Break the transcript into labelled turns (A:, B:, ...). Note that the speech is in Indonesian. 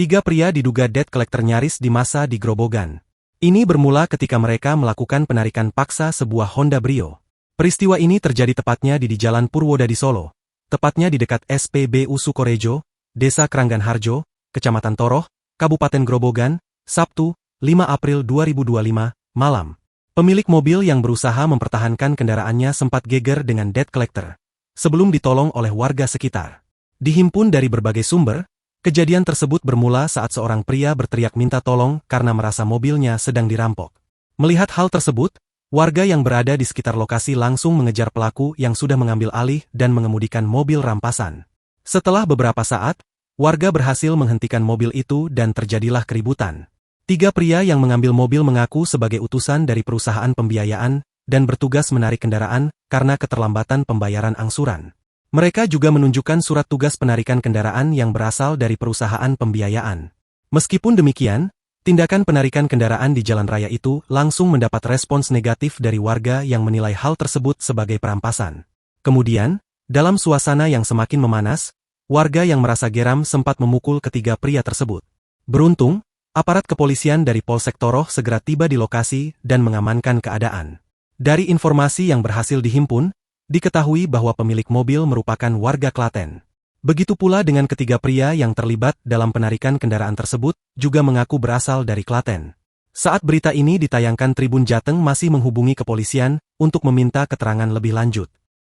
A: Tiga pria diduga debt collector nyaris di masa di Grobogan. Ini bermula ketika mereka melakukan penarikan paksa sebuah Honda Brio. Peristiwa ini terjadi tepatnya di Jalan Purwodadi Solo, tepatnya di dekat SPBU Sukorejo, Desa Kranggan Harjo, Kecamatan Toroh, Kabupaten Grobogan, Sabtu, 5 April 2025, malam. Pemilik mobil yang berusaha mempertahankan kendaraannya sempat geger dengan debt collector sebelum ditolong oleh warga sekitar. Dihimpun dari berbagai sumber, kejadian tersebut bermula saat seorang pria berteriak minta tolong karena merasa mobilnya sedang dirampok. Melihat hal tersebut, warga yang berada di sekitar lokasi langsung mengejar pelaku yang sudah mengambil alih dan mengemudikan mobil rampasan. Setelah beberapa saat, warga berhasil menghentikan mobil itu dan terjadilah keributan. Tiga pria yang mengambil mobil mengaku sebagai utusan dari perusahaan pembiayaan dan bertugas menarik kendaraan karena keterlambatan pembayaran angsuran. Mereka juga menunjukkan surat tugas penarikan kendaraan yang berasal dari perusahaan pembiayaan. Meskipun demikian, tindakan penarikan kendaraan di jalan raya itu langsung mendapat respons negatif dari warga yang menilai hal tersebut sebagai perampasan. Kemudian, dalam suasana yang semakin memanas, warga yang merasa geram sempat memukul ketiga pria tersebut. Beruntung, aparat kepolisian dari Polsek Toroh segera tiba di lokasi dan mengamankan keadaan. Dari informasi yang berhasil dihimpun, diketahui bahwa pemilik mobil merupakan warga Klaten. Begitu pula dengan ketiga pria yang terlibat dalam penarikan kendaraan tersebut, juga mengaku berasal dari Klaten. Saat berita ini ditayangkan Tribun Jateng masih menghubungi kepolisian untuk meminta keterangan lebih lanjut.